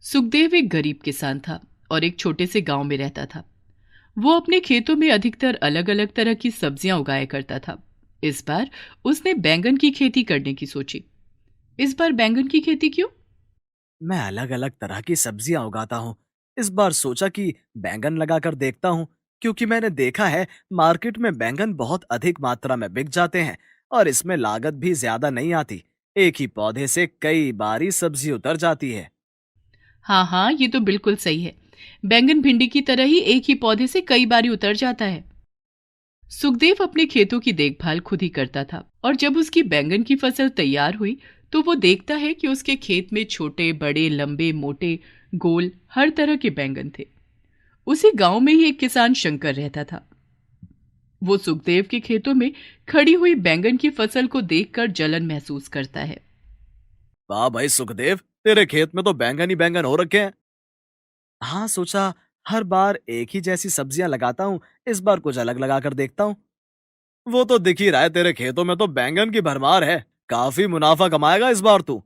सुखदेव एक गरीब किसान था और एक छोटे से गांव में रहता था। वो अपने खेतों में अधिकतर अलग अलग तरह की सब्जियां उगाया करता था। इस बार उसने बैंगन की खेती करने की सोची। इस बार बैंगन की खेती क्यों? मैं अलग अलग तरह की सब्जियां उगाता हूँ। इस बार सोचा कि बैंगन लगाकर देखता हूँ, क्योंकि मैंने देखा है मार्केट में बैंगन बहुत अधिक मात्रा में बिक जाते हैं और इसमें लागत भी ज्यादा नहीं आती। एक ही पौधे से कई बारी सब्जी उतर जाती है। हाँ हाँ, ये तो बिल्कुल सही है। बैंगन भिंडी की तरह ही एक ही पौधे से कई बारी उतर जाता है। सुखदेव अपने खेतों की देखभाल खुद ही करता था और जब उसकी बैंगन की फसल तैयार हुई तो वो देखता है कि उसके खेत में छोटे बड़े लंबे मोटे गोल हर तरह के बैंगन थे। उसी गांव में ही एक किसान शंकर रहता था। वो सुखदेव के खेतों में खड़ी हुई बैंगन की फसल को देखकर जलन महसूस करता है। वाह भाई सुखदेव, तेरे खेत में तो बैंगन ही बैंगन हो रखे हैं। हाँ, सोचा हर बार एक ही जैसी सब्जियां लगाता हूँ, इस बार कुछ अलग लगाकर देखता हूँ। वो तो दिख ही रहा है, तेरे खेतों में तो बैंगन की भरमार है। काफी मुनाफा कमाएगा इस बार तू।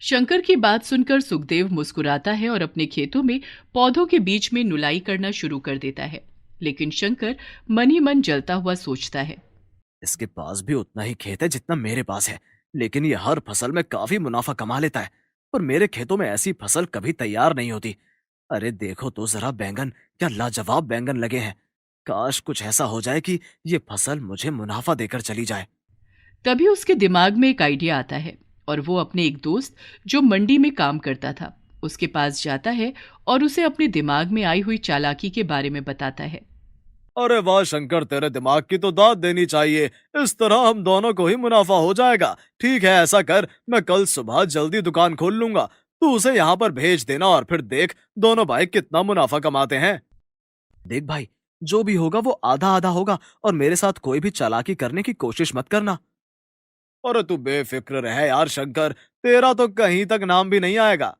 शंकर की बात सुनकर सुखदेव मुस्कुराता है और अपने खेतों में पौधों के बीच में नुलाई करना शुरू कर देता है। लेकिन शंकर मन ही मन जलता हुआ सोचता है। इसके पास भी उतना ही खेत है जितना मेरे पास है, लेकिन ये हर फसल में काफी मुनाफा कमा लेता है। पर मेरे खेतों में ऐसी फसल कभी तैयार नहीं होती। अरे देखो तो जरा बैंगन, क्या लाजवाब बैंगन लगे हैं। काश कुछ ऐसा हो जाए कि ये फसल मुझे मुनाफा देकर चली जाए। तभी उसके दिमाग में एक आइडिया आता है और वो अपने एक दोस्त जो मंडी में काम करता था उसके पास जाता है और उसे अपने दिमाग में आई हुई चालाकी के बारे में बताता है। अरे वाह शंकर, तेरे दिमाग की तो दाद देनी चाहिए। इस तरह हम दोनों को ही मुनाफा हो जाएगा। ठीक है, ऐसा कर, मैं कल सुबह जल्दी दुकान खोल लूंगा। तू उसे यहाँ पर भेज देना और फिर देख दोनों भाई कितना मुनाफा कमाते हैं। देख भाई, जो भी होगा वो आधा आधा होगा और मेरे साथ कोई भी चालाकी करने की कोशिश मत करना। अरे तू बेफिक्र रह यार शंकर, तेरा तो कहीं तक नाम भी नहीं आएगा।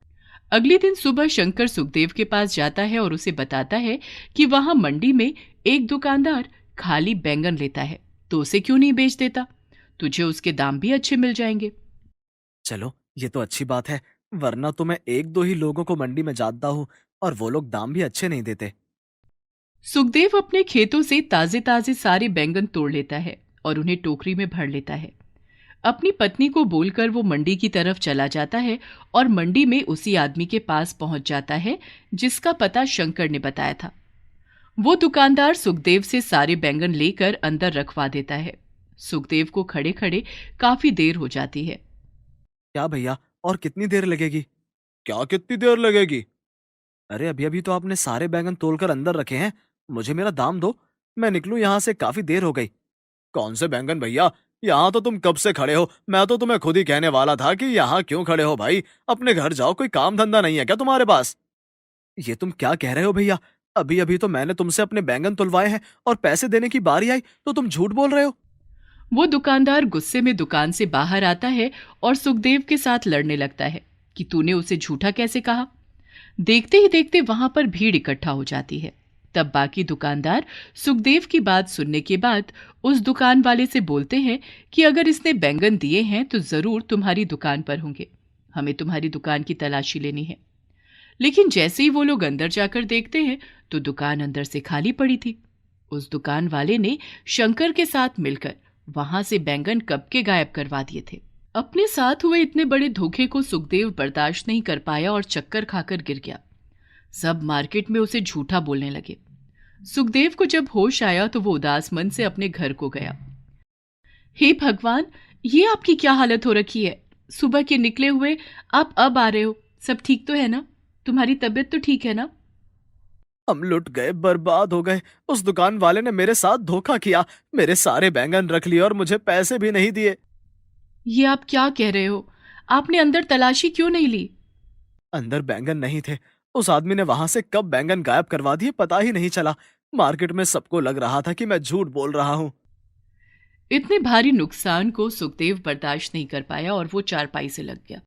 अगले दिन सुबह शंकर सुखदेव के पास जाता है और उसे बताता है कि वहां मंडी में एक दुकानदार खाली बैंगन लेता है, तो उसे क्यों नहीं बेच देता? तुझे उसके दाम भी अच्छे मिल जाएंगे। चलो, ये तो अच्छी बात है, वरना तो मैं एक दो ही लोगों को मंडी में जानता हूँ और वो लोग दाम भी अच्छे नहीं देते। सुखदेव अपने खेतों से ताजे ताजे सारे बैंगन तोड़ लेता है और उन्हें टोकरी में भर लेता है। अपनी पत्नी को बोलकर वो मंडी की तरफ चला जाता है और मंडी में उसी आदमी के पास पहुंच जाता है जिसका पता शंकर ने बताया था। वो दुकानदार सुखदेव से सारे बैंगन लेकर अंदर रखवा देता है। सुखदेव को खड़े खड़े काफी देर हो जाती है। क्या भैया, और कितनी देर लगेगी? क्या कितनी देर लगेगी? अरे अभी अभी तो आपने सारे बैंगन तोलकर अंदर रखे हैं। मुझे मेरा दाम दो, मैं निकलूं यहाँ से, काफी देर हो गई। कौन से बैंगन भैया? यहाँ तो तुम कब से खड़े हो? मैं तो तुम्हें खुद ही कहने वाला था कि यहाँ क्यों खड़े हो भाई, अपने घर जाओ। कोई काम धंधा नहीं है क्या तुम्हारे पास? ये तुम क्या कह रहे हो भैया? अभी अभी तो मैंने तुमसे अपने बैंगन तुलवाए हैं और पैसे देने की बारी आई तो तुम झूठ बोल रहे हो। वो दुकानदार गुस्से में दुकान से बाहर आता है और सुखदेव के साथ लड़ने लगता है कि तूने उसे झूठा कैसे कहा। देखते ही देखते वहां पर भीड़ इकट्ठा हो जाती है। तब बाकी दुकानदार सुखदेव की बात सुनने के बाद उस दुकान वाले से बोलते हैं कि अगर इसने बैंगन दिए हैं तो जरूर तुम्हारी दुकान पर होंगे। हमें तुम्हारी दुकान की तलाशी लेनी है। लेकिन जैसे ही वो लोग अंदर जाकर देखते हैं तो दुकान अंदर से खाली पड़ी थी। उस दुकान वाले ने शंकर के साथ मिलकर वहां से बैंगन कब के गायब करवा दिए थे। अपने साथ हुए इतने बड़े धोखे को सुखदेव बर्दाश्त नहीं कर पाया और चक्कर खाकर गिर गया। सब मार्केट में उसे झूठा बोलने लगे। सुखदेव को जब होश आया तो वो उदास मन से अपने घर को गया। हे भगवान, ये आपकी क्या हालत हो रखी है? सुबह के निकले हुए आप अब आ रहे हो। सब ठीक तो है ना? तुम्हारी तबीयत तो ठीक है ना? हम लुट गए, बर्बाद हो गए। उस दुकान वाले ने मेरे साथ धोखा किया, मेरे सारे बैंगन रख लिए और मुझे पैसे भी नहीं दिए। ये आप क्या कह रहे हो? आपने अंदर तलाशी क्यों नहीं ली? अंदर बैंगन नहीं थे। उस आदमी ने वहां से कब बैंगन गायब करवा दिए पता ही नहीं चला। मार्केट में सबको लग रहा था कि मैं झूठ बोल रहा हूँ। इतने भारी नुकसान को सुखदेव बर्दाश्त नहीं कर पाया और वो चारपाई से लग गया।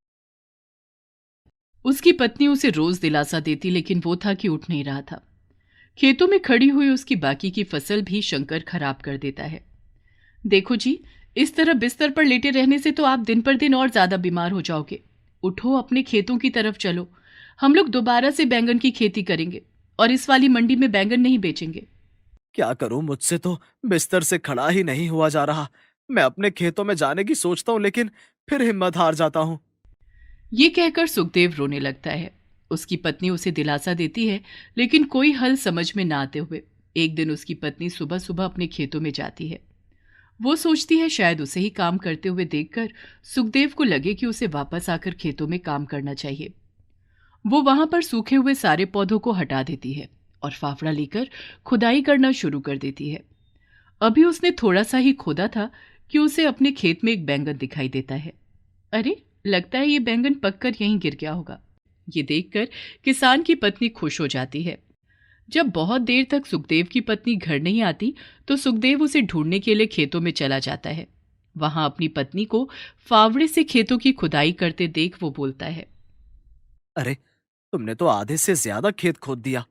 उसकी पत्नी उसे रोज दिलासा देती लेकिन वो था कि उठ नहीं रहा था। खेतों में खड़ी हुई उसकी बाकी की फसल भी शंकर खराब कर देता है। देखो जी, इस तरह बिस्तर पर लेटे रहने से तो आप दिन पर दिन और ज्यादा बीमार हो जाओगे। उठो, अपने खेतों की तरफ चलो। हम लोग दोबारा से बैंगन की खेती करेंगे और इस वाली मंडी में बैंगन नहीं बेचेंगे। क्या करूं, मुझसे तो बिस्तर से खड़ा ही नहीं हुआ जा रहा। मैं अपने खेतों में जाने की सोचता हूं, लेकिन फिर हिम्मत हार जाता हूं। ये कहकर सुखदेव रोने लगता है। उसकी पत्नी उसे दिलासा देती है, लेकिन कोई हल समझ में ना आते हुए एक दिन उसकी पत्नी सुबह सुबह अपने खेतों में जाती है। वो सोचती है शायद उसे ही काम करते हुए देखकर सुखदेव को लगे कि उसे वापस आकर खेतों में काम करना चाहिए। वो वहां पर सूखे हुए सारे पौधों को हटा देती है और फावड़ा लेकर खुदाई करना शुरू कर देती है। अभी उसने थोड़ा सा ही खोदा था कि उसे अपने खेत में एक बैंगन दिखाई देता है। अरे, लगता है ये बैंगन पककर यहीं गिर गया होगा। ये देखकर किसान की पत्नी खुश हो जाती है। जब बहुत देर तक सुखदेव की पत्नी घर नहीं आती तो सुखदेव उसे ढूंढने के लिए खेतों में चला जाता है। वहां अपनी पत्नी को फावड़े से खेतों की खुदाई करते देख वो बोलता है, अरे, तुमने तो आधे से ज्यादा खेत खोद दिया।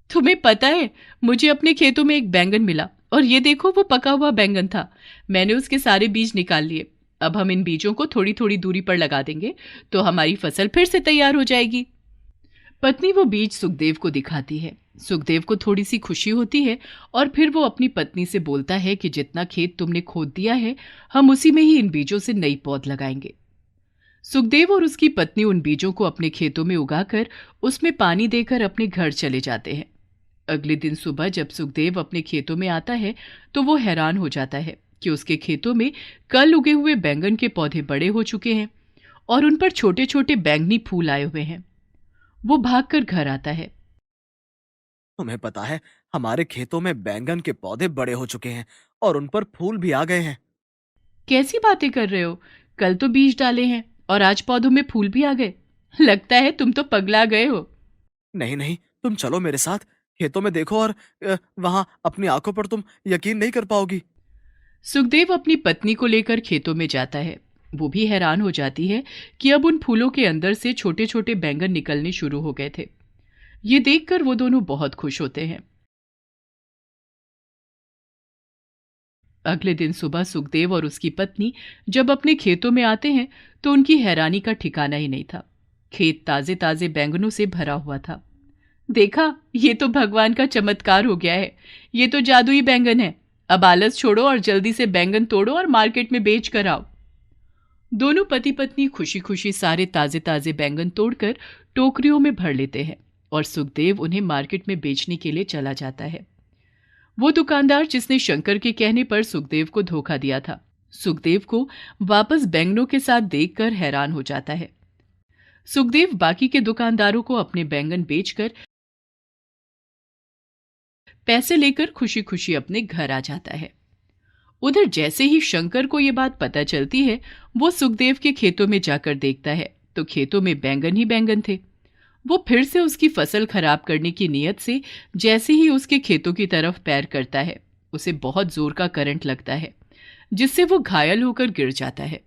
तुम्हें पता है, मुझे अपने खेतों में एक बैंगन मिला और ये देखो वो पका हुआ बैंगन था। मैंने उसके सारे बीज निकाल लिए। अब हम इन बीजों को थोड़ी थोड़ी दूरी पर लगा देंगे तो हमारी फसल फिर से तैयार हो जाएगी। पत्नी वो बीज सुखदेव को दिखाती है। सुखदेव को थोड़ी सी खुशी होती है और फिर वो अपनी पत्नी से बोलता है कि जितना खेत तुमने खोद दिया है हम उसी में ही इन बीजों से नई पौध लगाएंगे। सुखदेव और उसकी पत्नी उन बीजों को अपने खेतों में उगाकर उसमें पानी देकर अपने घर चले जाते हैं। अगले दिन सुबह जब सुखदेव अपने खेतों में आता है तो वो हैरान हो जाता है कि उसके खेतों में कल उगे हुए बैंगन के पौधे बड़े हो चुके हैं और उन पर छोटे छोटे बैंगनी फूल आए हुए हैं। वो भागकर घर आता है। तुम्हें पता है, हमारे खेतों में बैंगन के पौधे बड़े हो चुके हैं और उन पर फूल भी आ गए हैं। कैसी बातें कर रहे हो? कल तो बीज डाले हैं और आज पौधों में फूल भी आ गए। लगता है तुम तो पगला गए हो। नहीं नहीं, तुम चलो मेरे साथ। खेतों में देखो और वहां अपनी आंखों पर तुम यकीन नहीं कर पाओगी। सुखदेव अपनी पत्नी को लेकर खेतों में जाता है। वो भी हैरान हो जाती है कि अब उन फूलों के अंदर से छोटे छोटे बैंगन निकलने शुरू हो गए थे। ये देखकर वो दोनों बहुत खुश होते हैं। अगले दिन सुबह सुखदेव और उसकी पत्नी जब अपने खेतों में आते हैं तो उनकी हैरानी का ठिकाना ही नहीं था। खेत ताजे ताजे बैंगनों से भरा हुआ था। देखा, ये तो भगवान का चमत्कार हो गया है। ये तो जादुई बैंगन है। अब आलस छोड़ो और जल्दी से बैंगन तोड़ो और मार्केट में बेच कर आओ। दोनों पति पत्नी खुशी खुशी सारे ताजे ताजे बैंगन तोड़कर टोकरियों में भर लेते हैं और सुखदेव उन्हें मार्केट में बेचने के लिए चला जाता है। वो दुकानदार जिसने शंकर के कहने पर सुखदेव को धोखा दिया था, सुखदेव को वापस बैंगनों के साथ देखकर हैरान हो जाता है। सुखदेव बाकी के दुकानदारों को अपने बैंगन बेचकर पैसे लेकर खुशी खुशी अपने घर आ जाता है। उधर जैसे ही शंकर को ये बात पता चलती है, वो सुखदेव के खेतों में जाकर देखता है तो खेतों में बैंगन ही बैंगन थे। वो फिर से उसकी फसल खराब करने की नीयत से जैसे ही उसके खेतों की तरफ पैर करता है, उसे बहुत जोर का करंट लगता है जिससे वो घायल होकर गिर जाता है।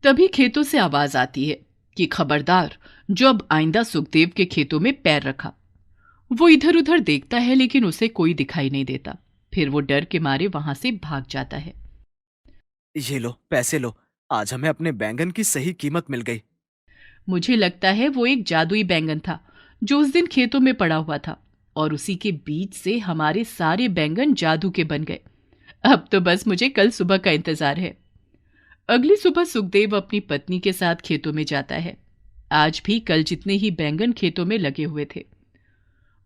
तभी खेतों से आवाज आती है कि खबरदार, जो अब आइंदा सुखदेव के खेतों में पैर रखा। वो इधर उधर देखता है लेकिन उसे कोई दिखाई नहीं देता। फिर वो डर के मारे वहां से भाग जाता है। ये लो, पैसे लो। आज हमें अपने बैंगन की सही कीमत मिल गई। मुझे लगता है वो एक जादुई बैंगन था जो उस दिन खेतों में पड़ा हुआ था और उसी के बीज से हमारे सारे बैंगन जादू के बन गए। अब तो बस मुझे कल सुबह का इंतजार है। अगली सुबह सुखदेव अपनी पत्नी के साथ खेतों में जाता है। आज भी कल जितने ही बैंगन खेतों में लगे हुए थे।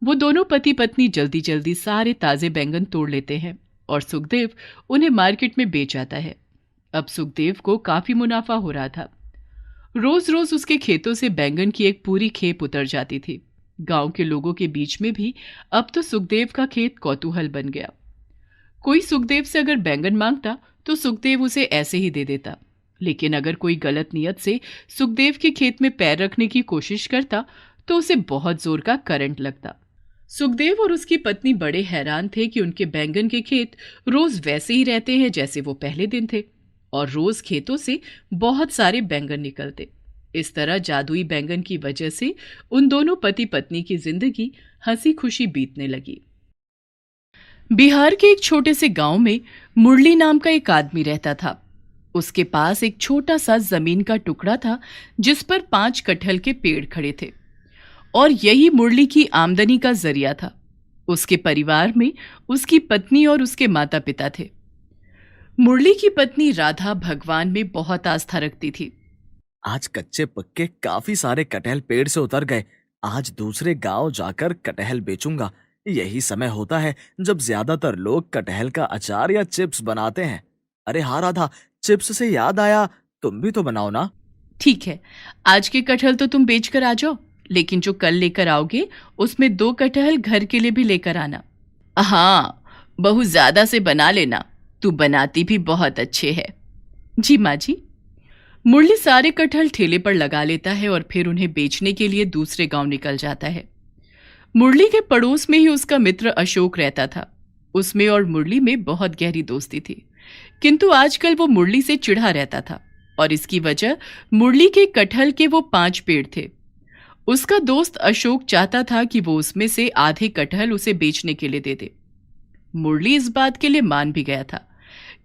वो दोनों पति पत्नी जल्दी जल्दी सारे ताजे बैंगन तोड़ लेते हैं और सुखदेव उन्हें मार्केट में बेच आता है। अब सुखदेव को काफी मुनाफा हो रहा था। रोज रोज उसके खेतों से बैंगन की एक पूरी खेप उतर जाती थी। गांव के लोगों के बीच में भी अब तो सुखदेव का खेत कौतूहल बन गया। कोई सुखदेव से अगर बैंगन मांगता तो सुखदेव उसे ऐसे ही दे देता, लेकिन अगर कोई गलत नियत से सुखदेव के खेत में पैर रखने की कोशिश करता तो उसे बहुत जोर का करंट लगता। सुखदेव और उसकी पत्नी बड़े हैरान थे कि उनके बैंगन के खेत रोज वैसे ही रहते हैं जैसे वो पहले दिन थे और रोज खेतों से बहुत सारे बैंगन निकलते। इस तरह जादुई बैंगन की वजह से उन दोनों पति पत्नी की जिंदगी हंसी खुशी बीतने लगी। बिहार के एक छोटे से गांव में मुरली नाम का एक आदमी रहता था। उसके पास एक छोटा सा जमीन का टुकड़ा था जिस पर 5 कटहल के पेड़ खड़े थे। और यही मुरली की आमदनी का जरिया था। उसके परिवार में उसकी पत्नी और उसके माता पिता थे। मुरली की पत्नी राधा भगवान में बहुत आस्था रखती थी। आज कच्चे पक्के काफी सारे कटहल पेड़ से उतर गए। आज दूसरे गांव जाकर कटहल बेचूंगा। यही समय होता है जब ज्यादातर लोग कटहल का अचार या चिप्स बनाते हैं। अरे हाँ राधा, चिप्स से याद आया, तुम भी तो बनाओ ना। ठीक है, आज के कटहल तो तुम बेच कर आ जाओ, लेकिन जो कल लेकर आओगे उसमें 2 कटहल घर के लिए भी लेकर आना। हाँ, बहुत ज्यादा से बना लेना, तू बनाती भी बहुत अच्छे है। जी माँ जी। मुरली सारे कटहल ठेले पर लगा लेता है और फिर उन्हें बेचने के लिए दूसरे गांव निकल जाता है। मुरली के पड़ोस में ही उसका मित्र अशोक रहता था। उसमें और मुरली में बहुत गहरी दोस्ती थी, किंतु आजकल वो मुरली से चिढ़ा रहता था और इसकी वजह मुरली के कटहल के वो 5 पेड़ थे। उसका दोस्त अशोक चाहता था कि वो उसमें से आधे कटहल उसे बेचने के लिए दे दे। मुरली इस बात के लिए मान भी गया था,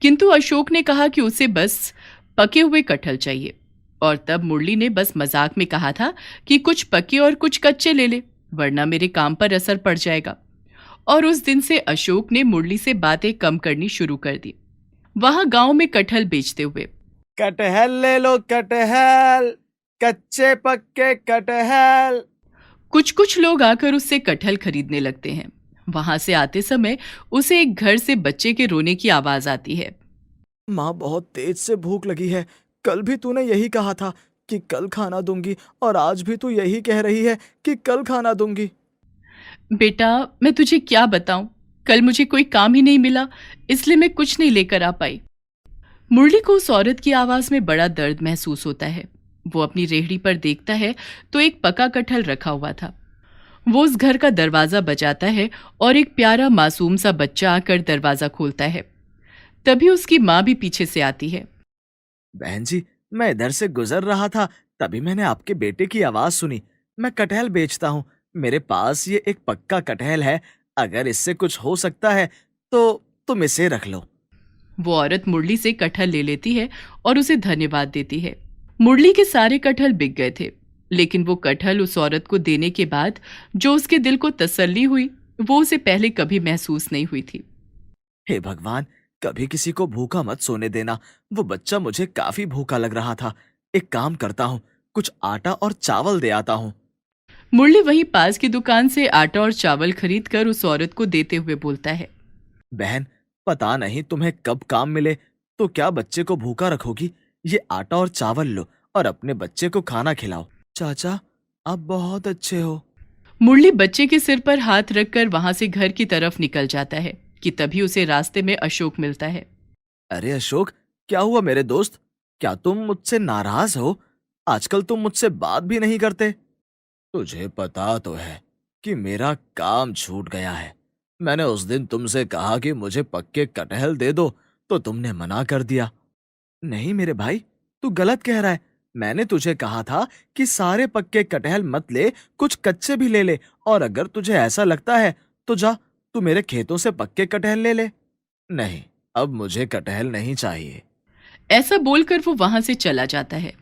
किंतु अशोक ने कहा कि उसे बस पके हुए कटहल चाहिए। और तब मुरली ने बस मजाक में कहा था कि कुछ पके और कुछ कच्चे ले ले, वरना मेरे काम पर असर पड़ जाएगा। और उस दिन से अशोक ने मुरली से बातें कम करनी शुरू कर दी। वहां गांव में कटहल बेचते हुए, कटहल ले लो कटहल, कच्चे पक्के कटहल। कुछ कुछ लोग आकर उससे कटहल खरीदने लगते हैं। वहां से आते समय उसे एक घर से बच्चे के रोने की आवाज आती है। माँ, बहुत तेज से भूख लगी है। कल भी तूने यही कहा था कि कल खाना दूंगी, और आज भी तू यही कह रही है कि कल खाना दूंगी। बेटा, मैं तुझे क्या बताऊं, कल मुझे कोई काम ही नहीं मिला, इसलिए मैं कुछ नहीं लेकर आ पाई। मुरली को उस औरत की आवाज में बड़ा दर्द महसूस होता है। वो अपनी रेहड़ी पर देखता है तो एक पका कटहल रखा हुआ था। वो उस घर का दरवाजा बजाता है और एक प्यारा मासूम सा बच्चा आकर दरवाजा खोलता है। तभी उसकी माँ भी पीछे से आती है। बहन जी, मैं इधर से गुजर रहा था, तभी मैंने आपके बेटे की आवाज सुनी। मैं कटहल बेचता हूँ। मेरे पास ये एक पक्का कटहल है। अगर इससे कुछ हो सकता है तो तुम इसे रख लो। वो औरत मुरली से कटहल ले लेती है और उसे धन्यवाद देती है। मुरली के सारे कटहल बिक गए थे, लेकिन वो कटहल उस औरत को देने के बाद जो उसके दिल को तसल्ली हुई, वो उसे पहले कभी महसूस नहीं हुई थी। हे भगवान, कभी किसी को भूखा मत सोने देना। वो बच्चा मुझे काफी भूखा लग रहा था। एक काम करता हूँ, कुछ आटा और चावल दे आता हूँ। मुरली वहीं पास की दुकान से आटा और चावल खरीद कर उस औरत को देते हुए बोलता है। बहन, पता नहीं तुम्हें कब काम मिले, तो क्या बच्चे को भूखा रखोगी? ये आटा और चावल लो और अपने बच्चे को खाना खिलाओ। चाचा, आप बहुत अच्छे हो। मुरली बच्चे के सिर पर हाथ रखकर वहां से घर की तरफ निकल जाता है कि तभी उसे रास्ते में अशोक मिलता है। अरे अशोक, क्या हुआ मेरे दोस्त? क्या तुम मुझसे नाराज हो? आजकल तुम मुझसे बात भी नहीं करते। तुझे पता तो है कि मेरा काम छूट गया है। मैंने उस दिन तुमसे कहा कि मुझे पक्के कटहल दे दो, तो तुमने मना कर दिया। नहीं मेरे भाई, तू गलत कह रहा है। मैंने तुझे कहा था कि सारे पक्के कटहल मत ले, कुछ कच्चे भी ले ले, और अगर तुझे ऐसा लगता है तो जा, तू मेरे खेतों से पक्के कटहल ले ले। नहीं, अब मुझे कटहल नहीं चाहिए। ऐसा बोलकर वो वहां से चला जाता है।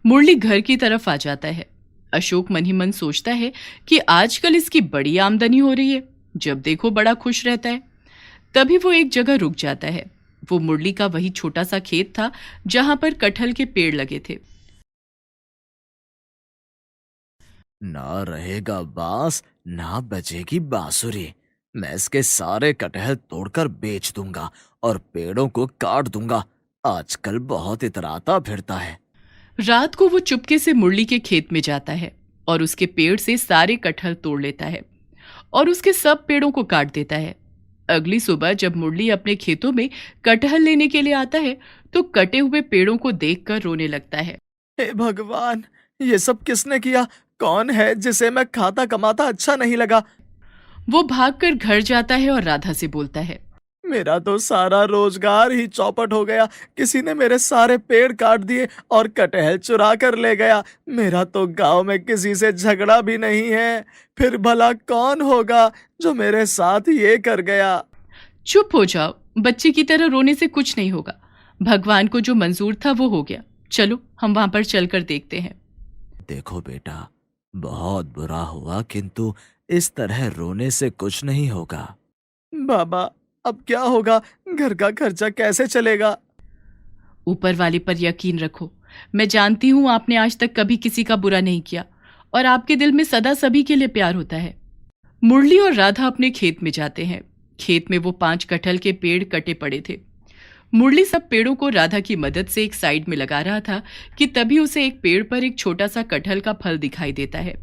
मुरली घर की तरफ आ जाता है। अशोक मन ही मन सोचता है कि आजकल इसकी बड़ी आमदनी हो रही है, जब देखो बड़ा खुश रहता है। तभी वो एक जगह रुक जाता है। वो मुरली का वही छोटा सा खेत था जहां पर कटहल के पेड़ लगे थे। ना रहेगा बांस, ना बजेगी बांसुरी। मैं इसके सारे कटहल तोड़कर बेच दूंगा और पेड़ों को काट दूंगा। आजकल बहुत इतराता फिरता है। रात को वो चुपके से मुरली के खेत में जाता है और उसके पेड़ से सारे कटहल तोड़ लेता है और उसके सब पेड़ों को काट देता है। अगली सुबह जब मुरली अपने खेतों में कटहल लेने के लिए आता है तो कटे हुए पेड़ों को देखकर रोने लगता है। हे भगवान, ये सब किसने किया? कौन है जिसे मैं खाता कमाता अच्छा नहीं लगा? वो भागकर घर जाता है और राधा से बोलता है। मेरा तो सारा रोजगार ही चौपट हो गया। किसी ने मेरे सारे पेड़ काट दिए और कटहल चुरा कर ले गया। मेरा तो गांव में किसी से झगड़ा भी नहीं है। फिर भला कौन होगा जो मेरे साथ ये कर गया? चुप हो जाओ, बच्चे की तरह रोने से कुछ नहीं होगा। भगवान को जो मंजूर था वो हो गया। चलो हम वहां पर चलकर देखते हैं। देखो बेटा, बहुत बुरा हुआ, किंतु इस तरह रोने से कुछ नहीं होगा। बाबा, अब क्या होगा? घर का खर्चा कैसे चलेगा? ऊपर वाले पर यकीन रखो। मैं जानती हूं आपने आज तक कभी किसी का बुरा नहीं किया और आपके दिल में सदा सभी के लिए प्यार होता है। मुरली और राधा अपने खेत में जाते हैं। खेत में वो 5 कटहल के पेड़ कटे पड़े थे। मुरली सब पेड़ों को राधा की मदद से एक साइड में लगा रहा था कि तभी उसे एक पेड़ पर एक छोटा सा कटहल का फल दिखाई देता है।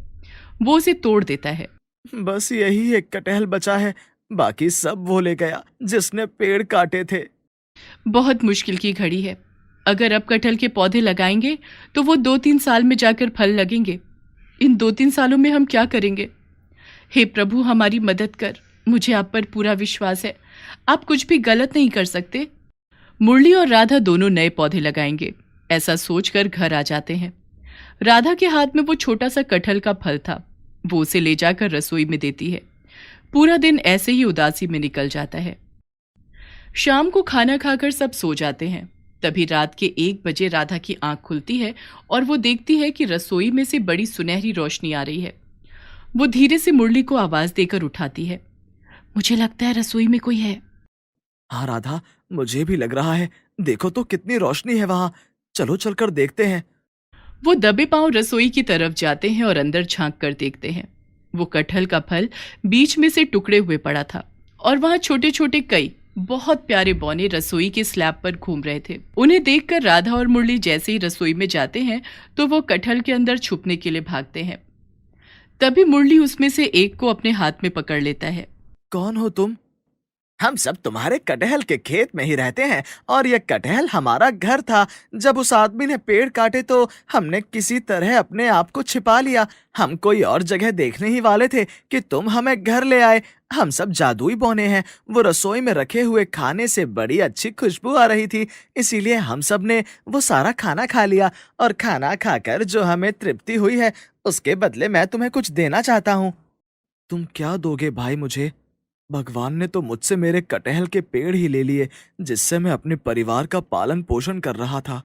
वो उसे तोड़ देता है। बस यही एक कटहल बचा है, बाकी सब वो ले गया जिसने पेड़ काटे थे। बहुत मुश्किल की घड़ी है। अगर अब कटहल के पौधे लगाएंगे तो वो 2-3 साल में जाकर फल लगेंगे। इन 2-3 सालों में हम क्या करेंगे? हे प्रभु, हमारी मदद कर। मुझे आप पर पूरा विश्वास है, आप कुछ भी गलत नहीं कर सकते। मुरली और राधा दोनों नए पौधे लगाएंगे, ऐसा सोचकर घर आ जाते हैं। राधा के हाथ में वो छोटा सा कटहल का फल था। वो उसे ले जाकर रसोई में देती है। पूरा दिन ऐसे ही उदासी में निकल जाता है। शाम को खाना खाकर सब सो जाते हैं। तभी रात के 1 बजे राधा की आंख खुलती है और वो देखती है कि रसोई में से बड़ी सुनहरी रोशनी आ रही है। वो धीरे से मुरली को आवाज देकर उठाती है। मुझे लगता है रसोई में कोई है। हाँ राधा, मुझे भी लग रहा है। देखो तो कितनी रोशनी है वहां। चलो चलकर देखते हैं। वो दबे पांव रसोई की तरफ जाते हैं और अंदर झांक कर देखते हैं। वो कटहल का फल बीच में से टुकड़े हुए पड़ा था और वहां छोटे छोटे कई बहुत प्यारे बौने रसोई के स्लैब पर घूम रहे थे। उन्हें देखकर राधा और मुरली जैसे ही रसोई में जाते हैं तो वो कटहल के अंदर छुपने के लिए भागते हैं। तभी मुरली उसमें से एक को अपने हाथ में पकड़ लेता है। कौन हो तुम? हम सब तुम्हारे कटहल के खेत में ही रहते हैं और यह कटहल हमारा घर था। जब उस आदमी ने पेड़ काटे तो हमने किसी तरह अपने आप को छिपा लिया। हम कोई और जगह देखने ही वाले थे कि तुम हमें घर ले आए। हम सब जादुई बौने हैं। वो रसोई में रखे हुए खाने से बड़ी अच्छी खुशबू आ रही थी, इसीलिए हम सब ने वो सारा खाना खा लिया। और खाना खाकर जो हमें तृप्ति हुई है, उसके बदले मैं तुम्हें कुछ देना चाहता हूँ। तुम क्या दोगे भाई मुझे? भगवान ने तो मुझसे मेरे कटहल के पेड़ ही ले लिए, जिससे मैं अपने परिवार का पालन पोषण कर रहा था।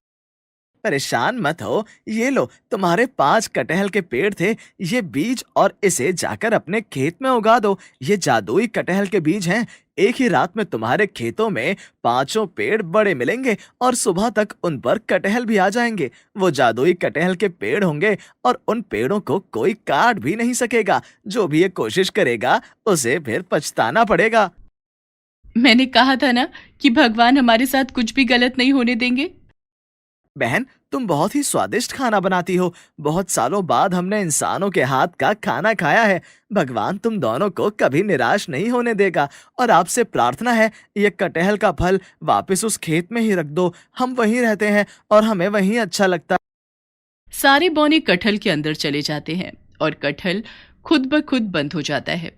परेशान मत हो, ये लो, तुम्हारे 5 कटहल के पेड़ थे। ये बीज और इसे जाकर अपने खेत में उगा दो। ये जादुई कटहल के बीज हैं। एक ही रात में तुम्हारे खेतों में 5 पेड़ बड़े मिलेंगे और सुबह तक उन पर कटहल भी आ जाएंगे। वो जादुई कटहल के पेड़ होंगे और उन पेड़ों को कोई काट भी नहीं सकेगा। जो भी ये कोशिश करेगा उसे फिर पछताना पड़ेगा। मैंने कहा था ना कि भगवान हमारे साथ कुछ भी गलत नहीं होने देंगे। बहन, तुम बहुत ही स्वादिष्ट खाना बनाती हो। बहुत सालों बाद हमने इंसानों के हाथ का खाना खाया है। भगवान तुम दोनों को कभी निराश नहीं होने देगा। और आपसे प्रार्थना है, ये कटहल का फल वापस उस खेत में ही रख दो। हम वहीं रहते हैं और हमें वहीं अच्छा लगता। सारे बौने कटहल के अंदर चले जाते हैं और कटहल खुद ब खुद बंद हो जाता है।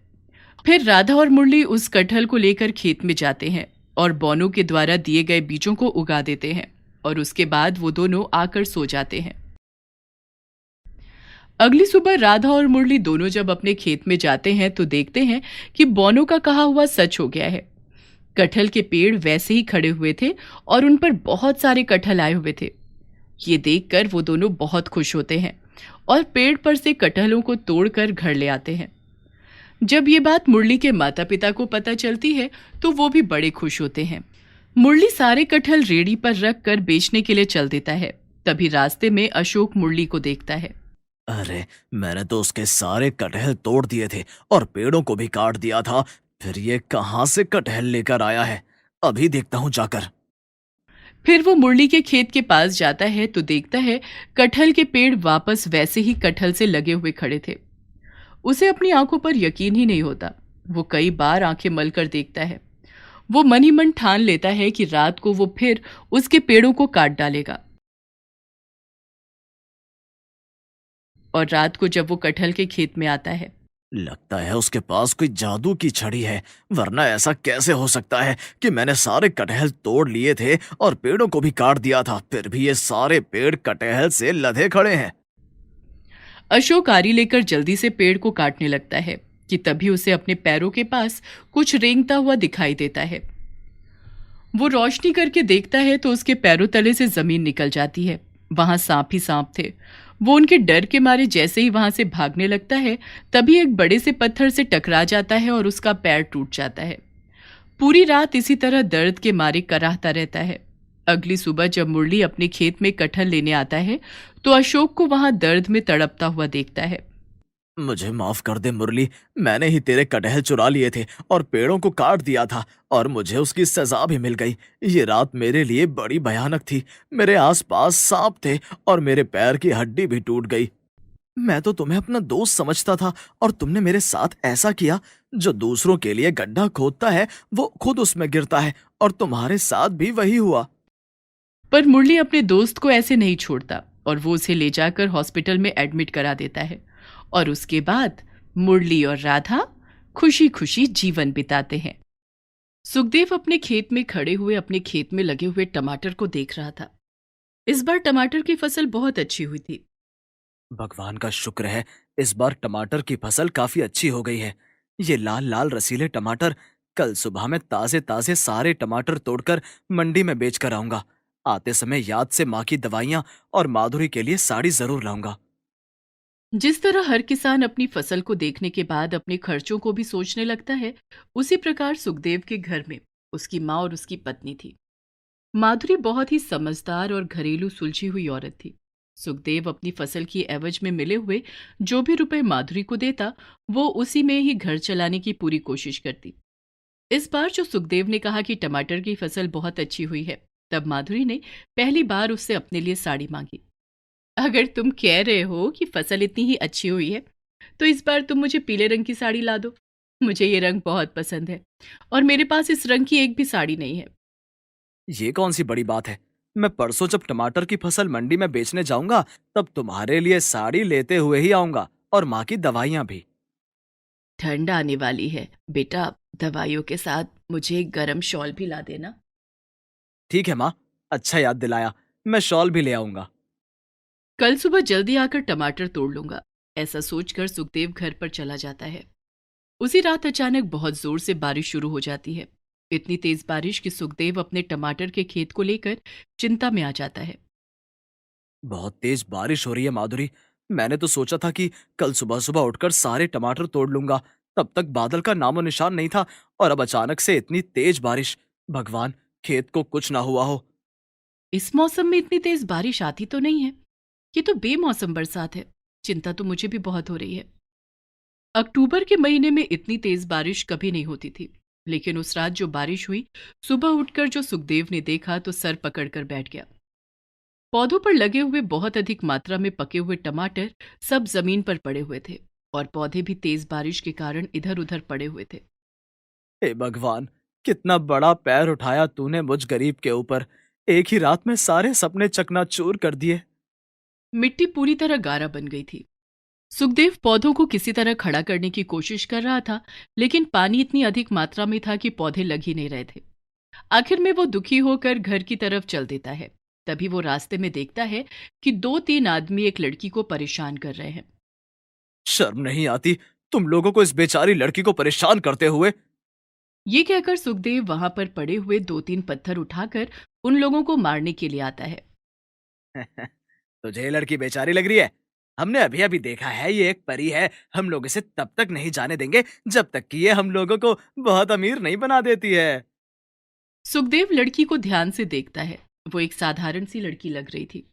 फिर राधा और मुरली उस कटहल को लेकर खेत में जाते हैं और बौनों के द्वारा दिए गए बीजों को उगा देते हैं और उसके बाद वो दोनों आकर सो जाते हैं। अगली सुबह राधा और मुरली दोनों जब अपने खेत में जाते हैं तो देखते हैं कि बौनों का कहा हुआ सच हो गया है। कटहल के पेड़ वैसे ही खड़े हुए थे और उन पर बहुत सारे कटहल आए हुए थे। ये देखकर वो दोनों बहुत खुश होते हैं और पेड़ पर से कटहलों को तोड़कर घर ले आते हैं। जब ये बात मुरली के माता पिता को पता चलती है तो वो भी बड़े खुश होते हैं। मुरली सारे कटहल रेडी पर रख कर बेचने के लिए चल देता है। तभी रास्ते में अशोक मुरली को देखता है। अरे, मैंने तो उसके सारे कटहल तोड़ दिए थे और पेड़ों को भी काट दिया था। फिर ये कहाँ से कटहल लेकर आया है? अभी देखता हूँ जाकर। फिर वो मुरली के खेत के पास जाता है तो देखता है कटहल के पेड़ वापस वैसे ही कटहल से लगे हुए खड़े थे। उसे अपनी आंखों पर यकीन ही नहीं होता। वो कई बार आंखें मलकर देखता है। वो मन ही मन ठान लेता है कि रात को वो फिर उसके पेड़ों को काट डालेगा। और रात को जब वो कटहल के खेत में आता है, लगता है उसके पास कोई जादू की छड़ी है, वरना ऐसा कैसे हो सकता है कि मैंने सारे कटहल तोड़ लिए थे और पेड़ों को भी काट दिया था, फिर भी ये सारे पेड़ कटहल से लदे खड़े हैं। अशोक आरी लेकर जल्दी से पेड़ को काटने लगता है कि तभी उसे अपने पैरों के पास कुछ रेंगता हुआ दिखाई देता है। वो रोशनी करके देखता है तो उसके पैरों तले से जमीन निकल जाती है। वहां सांप ही सांप थे। वो उनके डर के मारे जैसे ही वहां से भागने लगता है, तभी एक बड़े से पत्थर से टकरा जाता है और उसका पैर टूट जाता है। पूरी रात इसी तरह दर्द के मारे कराहता रहता है। अगली सुबह जब मुरली अपने खेत में कटहल लेने आता है, तो अशोक को वहां दर्द में तड़पता हुआ देखता है। मुझे माफ कर दे मुरली, मैंने ही तेरे कटहल चुरा लिए थे और पेड़ों को काट दिया था और मुझे उसकी सजा भी मिल गई। ये रात मेरे लिए बड़ी भयानक थी। मेरे आसपास सांप थे और मेरे पैर की हड्डी भी टूट गई। मैं तो तुम्हें अपना दोस्त समझता था और तुमने मेरे साथ ऐसा किया। जो दूसरों के लिए गड्ढा खोदता है वो खुद उसमें गिरता है और तुम्हारे साथ भी वही हुआ। पर मुरली अपने दोस्त को ऐसे नहीं छोड़ता और वो उसे ले जाकर हॉस्पिटल में एडमिट करा देता है। और उसके बाद मुरली और राधा खुशी खुशी जीवन बिताते हैं। सुखदेव अपने खेत में खड़े हुए अपने खेत में लगे हुए टमाटर को देख रहा था। इस बार टमाटर की फसल बहुत अच्छी हुई थी। भगवान का शुक्र है, इस बार टमाटर की फसल काफी अच्छी हो गई है। ये लाल लाल रसीले टमाटर, कल सुबह मैं ताजे ताजे सारे टमाटर तोड़कर मंडी में बेच कर आऊंगा। आते समय याद से माँ की दवाइयाँ और माधुरी के लिए साड़ी जरूर लाऊंगा। जिस तरह हर किसान अपनी फसल को देखने के बाद अपने खर्चों को भी सोचने लगता है, उसी प्रकार सुखदेव के घर में उसकी माँ और उसकी पत्नी थी। माधुरी बहुत ही समझदार और घरेलू सुलझी हुई औरत थी। सुखदेव अपनी फसल की एवज में मिले हुए जो भी रुपए माधुरी को देता, वो उसी में ही घर चलाने की पूरी कोशिश करती। इस बार जो सुखदेव ने कहा कि टमाटर की फसल बहुत अच्छी हुई है, तब माधुरी ने पहली बार उससे अपने लिए साड़ी मांगी। अगर तुम कह रहे हो कि फसल इतनी ही अच्छी हुई है, तो इस बार तुम मुझे पीले रंग की साड़ी ला दो। मुझे ये रंग बहुत पसंद है और मेरे पास इस रंग की एक भी साड़ी नहीं है। ये कौन सी बड़ी बात है। मैं परसों जब टमाटर की फसल मंडी में बेचने जाऊंगा तब तुम्हारे लिए साड़ी लेते हुए ही आऊंगा और माँ की दवाइयाँ भी। ठंड आने वाली है बेटा, दवाइयों के साथ मुझे एक गरम शॉल भी ला देना। ठीक है माँ, अच्छा याद दिलाया, मैं शॉल भी ले आऊंगा। कल सुबह जल्दी आकर टमाटर तोड़ लूंगा, ऐसा सोचकर सुखदेव घर पर चला जाता है। उसी रात अचानक बहुत जोर से बारिश शुरू हो जाती है। इतनी तेज बारिश कि सुखदेव अपने टमाटर के खेत को लेकर चिंता में आ जाता है। बहुत तेज बारिश हो रही है माधुरी। मैंने तो सोचा था कि कल सुबह सुबह उठकर सारे टमाटर तोड़ लूंगा। तब तक बादल का नामो निशान नहीं था और अब अचानक से इतनी तेज बारिश। भगवान, खेत को कुछ ना हुआ हो। इस मौसम में इतनी तेज बारिश आती तो नहीं है। ये तो बेमौसम बरसात है। चिंता तो मुझे भी बहुत हो रही है। अक्टूबर के महीने में इतनी तेज बारिश कभी नहीं होती थी, लेकिन उस रात जो बारिश हुई, सुबह उठकर जो सुखदेव ने देखा तो सर पकड़कर बैठ गया। पौधों पर लगे हुए बहुत अधिक मात्रा में पके हुए टमाटर सब जमीन पर पड़े हुए थे और पौधे भी तेज बारिश के कारण इधर उधर पड़े हुए थे। हे भगवान, कितना बड़ा पैर उठाया तूने मुझ गरीब के ऊपर। एक ही रात में सारे सपने चकनाचूर कर दिए। मिट्टी पूरी तरह गारा बन गई थी। सुखदेव पौधों को किसी तरह खड़ा करने की कोशिश कर रहा था, लेकिन पानी इतनी अधिक मात्रा में था कि पौधे लग ही नहीं रहे थे। आखिर में वो दुखी होकर घर की तरफ चल देता है। तभी वो रास्ते में देखता है कि दो तीन आदमी एक लड़की को परेशान कर रहे हैं। शर्म नहीं आती तुम लोगों को इस बेचारी लड़की को परेशान करते हुए। ये कहकर सुखदेव वहां पर पड़े हुए दो तीन पत्थर उठाकर उन लोगों को मारने के लिए आता है। तुझे ये लड़की बेचारी लग रही है? हमने अभी अभी देखा है ये एक परी है। हम लोग इसे तब तक नहीं जाने देंगे जब तक कि ये हम लोगों को बहुत अमीर नहीं बना देती है। सुखदेव लड़की को ध्यान से देखता है। वो एक साधारण सी लड़की लग रही थी।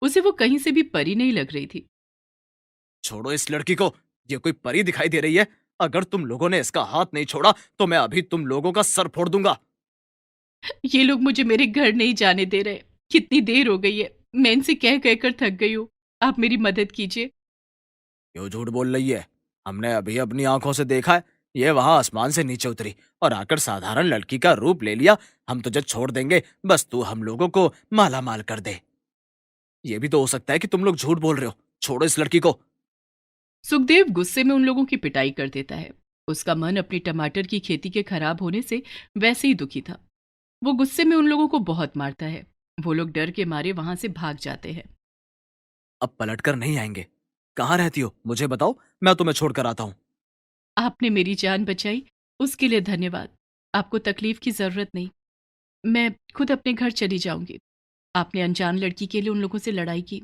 उसे वो कहीं से भी परी नहीं लग रही थी। छोड़ो इस लड़की को, ये कोई परी दिखाई दे रही है। अगर तुम लोगों ने इसका हाथ नहीं छोड़ा तो मैं अभी तुम लोगों का सर फोड़ दूंगा। ये लोग मुझे मेरे घर नहीं जाने दे रहे। कितनी देर हो गई है, मैं इनसे कह कहकर थक गई हूँ। आप मेरी मदद कीजिए। क्यों झूठ बोल रही है? हमने अभी अपनी आंखों से देखा है। ये वहां आसमान से नीचे उतरी और आकर साधारण लड़की का रूप ले लिया। हम तुझे छोड़ देंगे, बस तू हम लोगों को माला माल कर दे। ये भी तो हो सकता है कि तुम लोग झूठ बोल रहे हो। छोड़ो इस लड़की को। सुखदेव गुस्से में उन लोगों की पिटाई कर देता है। उसका मन अपनी टमाटर की खेती के खराब होने से वैसे ही दुखी था। वो गुस्से में उन लोगों को बहुत मारता है। वो लोग डर के मारे वहां से भाग जाते हैं। अब पलटकर नहीं आएंगे। कहाँ रहती हो मुझे बताओ, मैं तुम्हें छोड़कर आता हूँ। आपने मेरी जान बचाई, उसके लिए धन्यवाद। आपको तकलीफ की जरूरत नहीं। मैं खुद अपने घर चली जाऊंगी। आपने अनजान लड़की के लिए उन लोगों से लड़ाई की।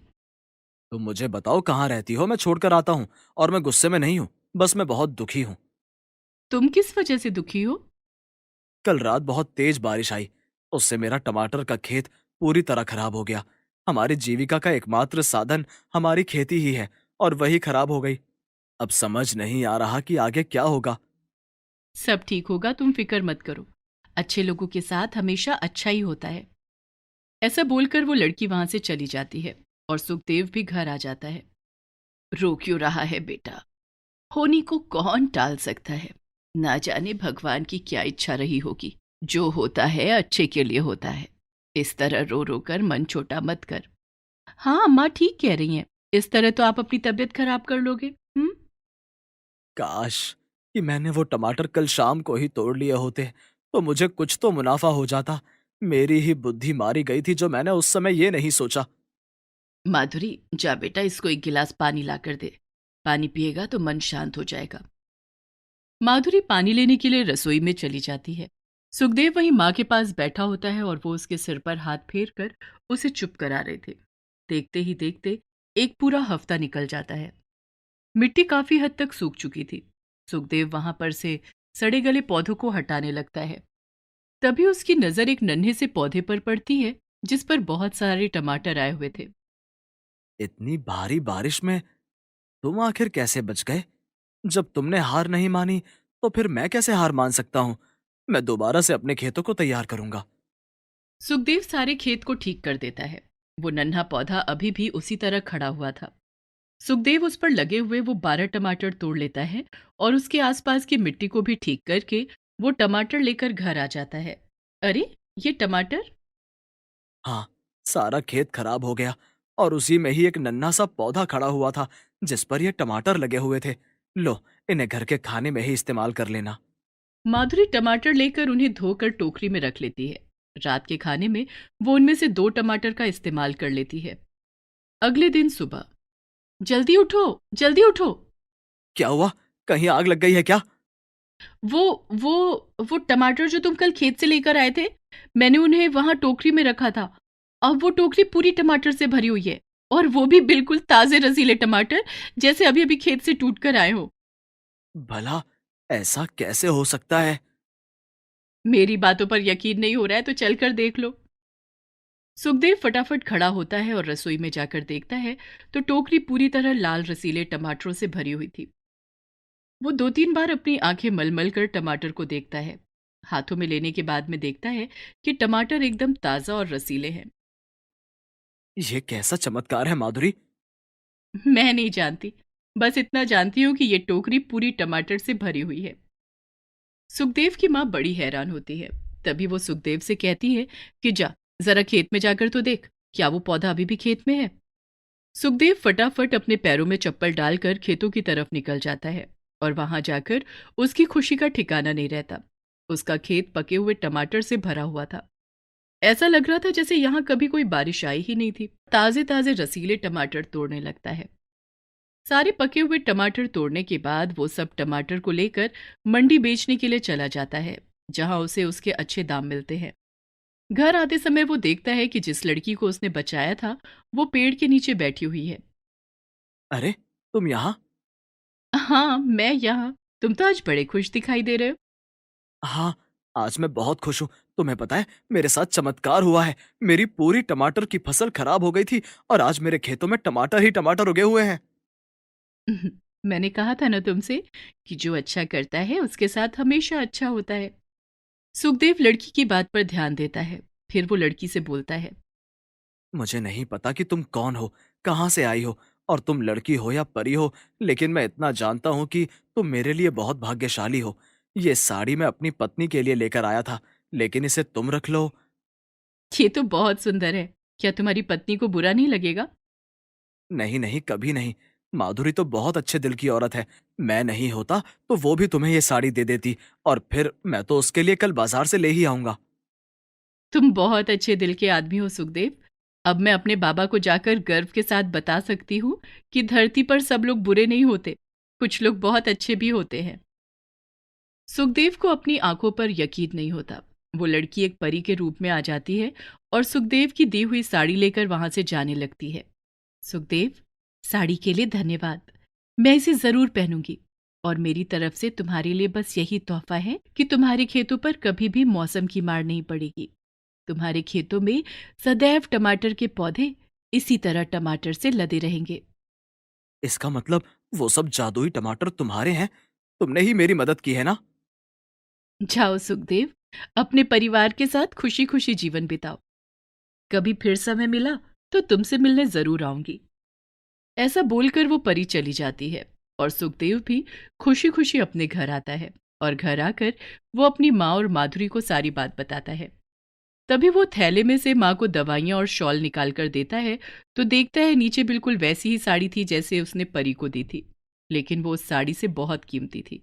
तुम मुझे बताओ कहाँ रहती हो, मैं छोड़कर आता हूँ। और मैं गुस्से में नहीं हूँ, बस मैं बहुत दुखी हूँ। तुम किस वजह से दुखी हो? कल रात बहुत तेज बारिश आई। उससे मेरा टमाटर का खेत पूरी तरह खराब हो गया। हमारी जीविका का एकमात्र साधन हमारी खेती ही है, और वही खराब हो गई। अब समझ नहीं आ रहा कि आगे क्या होगा। सब ठीक होगा, तुम फिक्र मत करो। अच्छे लोगों के साथ हमेशा अच्छा ही होता है। ऐसा बोलकर वो लड़की वहां से चली जाती है और सुखदेव भी घर आ जाता है। रो क्यों रहा है बेटा? होनी को कौन टाल सकता है? ना जाने भगवान की क्या इच्छा रही होगी। जो होता है अच्छे के लिए होता है। इस तरह रो रो कर मन छोटा मत कर। हाँ, अम्मा ठीक कह रही हैं। इस तरह तो आप अपनी तबीयत खराब कर लोगे। काश कि मैंने वो टमाटर कल शाम को ही तोड़ लिए होते, तो मुझे कुछ तो मुनाफा हो जाता। मेरी ही बुद्धि मारी गई थी जो मैंने उस समय ये नहीं सोचा। माधुरी, जा बेटा, इसको एक गिलास पानी ला कर दे। पानी पिएगा तो मन शांत हो जाएगा। माधुरी पानी लेने के लिए रसोई में चली जाती है। सुखदेव वहीं माँ के पास बैठा होता है और वो उसके सिर पर हाथ फेर कर उसे चुप करा रहे थे। देखते ही देखते एक पूरा हफ्ता निकल जाता है। मिट्टी काफी हद तक सूख चुकी थी। सुखदेव वहां पर से सड़े गले पौधों को हटाने लगता है। तभी उसकी नजर एक नन्हे से पौधे पर पड़ती है जिस पर बहुत सारे टमाटर आए हुए थे। इतनी भारी बारिश में तुम आखिर कैसे बच गए? जब तुमने हार नहीं मानी, तो फिर मैं कैसे हार मान सकता हूँ? मैं दोबारा से अपने खेतों को तैयार करूंगा। सुखदेव सारे खेत को ठीक कर देता है। वो नन्हा पौधा अभी भी उसी तरह खड़ा हुआ था। सुखदेव उस पर लगे हुए वो 12 टमाटर तोड़ लेता है और उसके आसपास की मिट्टी को भी ठीक करके वो टमाटर लेकर घर आ जाता है। अरे, ये टमाटर! हाँ, सारा खेत खराब हो गया, और उसी में ही एक नन्हा सा पौधा खड़ा हुआ था जिस पर ये टमाटर लगे हुए थे। लो, इन्हें घर के खाने में ही इस्तेमाल कर लेना। माधुरी टमाटर लेकर उन्हें धोकर टोकरी में रख लेती है। रात के खाने में वो उनमें से 2 टमाटर का इस्तेमाल कर लेती है। अगले दिन सुबह, जल्दी उठो, जल्दी उठो। क्या हुआ? कहीं आग लग गई है क्या? वो वो वो टमाटर जो तुम कल खेत से लेकर आए थे, मैंने उन्हें वहां टोकरी में रखा था। अब वो टोकरी पूरी टमाटर से भरी हुई है, और वो भी बिल्कुल ताजे रसीले टमाटर, जैसे अभी अभी खेत से टूट कर आए हो। भला ऐसा कैसे हो सकता है? मेरी बातों पर यकीन नहीं हो रहा है तो चलकर देख लो। सुखदेव फटाफट खड़ा होता है और रसोई में जाकर देखता है तो टोकरी पूरी तरह लाल रसीले टमाटरों से भरी हुई थी। वो 2-3 बार अपनी आंखें मलमल कर टमाटर को देखता है। हाथों में लेने के बाद में देखता है कि टमाटर एकदम ताजा और रसीले हैं। ये कैसा चमत्कार है माधुरी? मैं नहीं जानती, बस इतना जानती हूँ कि ये टोकरी पूरी टमाटर से भरी हुई है। सुखदेव की माँ बड़ी हैरान होती है। तभी वो सुखदेव से कहती है कि जा, जरा खेत में जाकर तो देख, क्या वो पौधा अभी भी खेत में है। सुखदेव फटाफट अपने पैरों में चप्पल डालकर खेतों की तरफ निकल जाता है, और वहां जाकर उसकी खुशी का ठिकाना नहीं रहता। उसका खेत पके हुए टमाटर से भरा हुआ था। ऐसा लग रहा था जैसे यहाँ कभी कोई बारिश आई ही नहीं थी। ताजे ताजे रसीले टमाटर तोड़ने लगता है। सारे पके हुए टमाटर तोड़ने के बाद वो सब टमाटर को लेकर मंडी बेचने के लिए चला जाता है, जहां उसे उसके अच्छे दाम मिलते हैं। घर आते समय वो देखता है कि जिस लड़की को उसने बचाया था वो पेड़ के नीचे बैठी हुई है। अरे, तुम यहाँ? हाँ, मैं यहाँ। तुम तो आज बड़े खुश दिखाई दे रहे हो। हाँ, आज मैं बहुत खुश हूँ। तुम्हें पता है, मेरे साथ चमत्कार हुआ है। मेरी पूरी टमाटर की फसल खराब हो गई थी, और आज मेरे खेतों में टमाटर ही टमाटर उगे हुए हैं। मैंने कहा था ना तुमसे कि जो अच्छा करता है उसके साथ हमेशा अच्छा होता है। सुखदेव लड़की की बात पर ध्यान देता है। फिर वो लड़की से बोलता है। मुझे नहीं पता कि तुम कौन हो, कहाँ से आई हो, और तुम लड़की हो या परी हो, लेकिन मैं इतना जानता हूँ कि तुम मेरे लिए बहुत भाग्यशाली हो। ये साड़ी मैं अपनी पत्नी के लिए लेकर आया था, लेकिन इसे तुम रख लो। ये तो बहुत सुंदर है। क्या तुम्हारी पत्नी को बुरा नहीं लगेगा? नहीं नहीं, कभी नहीं। माधुरी तो बहुत अच्छे दिल की औरत है। मैं नहीं होता तो वो भी तुम्हें ये साड़ी दे देती, और फिर मैं तो उसके लिए कल बाजार से ले ही आऊंगा। तुम बहुत अच्छे दिल के आदमी हो सुखदेव। अब मैं अपने बाबा को जाकर गर्व के साथ बता सकती हूँ कि धरती पर सब लोग बुरे नहीं होते, कुछ लोग बहुत अच्छे भी होते हैं। सुखदेव को अपनी आंखों पर यकीन नहीं होता। वो लड़की एक परी के रूप में आ जाती है और सुखदेव की दी हुई साड़ी लेकर वहां से जाने लगती है। सुखदेव, साड़ी के लिए धन्यवाद। मैं इसे जरूर पहनूंगी और मेरी तरफ से तुम्हारे लिए बस यही तोहफा है कि तुम्हारे खेतों पर कभी भी मौसम की मार नहीं पड़ेगी। तुम्हारे खेतों में सदैव टमाटर के पौधे इसी तरह टमाटर से लदे रहेंगे। इसका मतलब वो सब जादुई टमाटर तुम्हारे हैं? तुमने ही मेरी मदद की है ना? जाओ सुखदेव, अपने परिवार के साथ खुशी खुशी जीवन बिताओ। कभी फिर समय मिला तो तुमसे मिलने जरूर आऊंगी। ऐसा बोलकर वो परी चली जाती है और सुखदेव भी खुशी खुशी अपने घर आता है और घर आकर वो अपनी माँ और माधुरी को सारी बात बताता है। तभी वो थैले में से माँ को दवाइयाँ और शॉल निकाल कर देता है तो देखता है नीचे बिल्कुल वैसी ही साड़ी थी जैसे उसने परी को दी थी, लेकिन वो उस साड़ी से बहुत कीमती थी।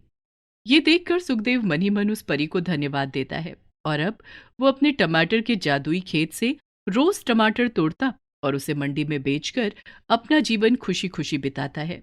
ये देखकर सुखदेव मन ही मन उस परी को धन्यवाद देता है और अब वो अपने टमाटर के जादुई खेत से रोज टमाटर तोड़ता और उसे मंडी में बेचकर अपना जीवन खुशी खुशी बिताता है।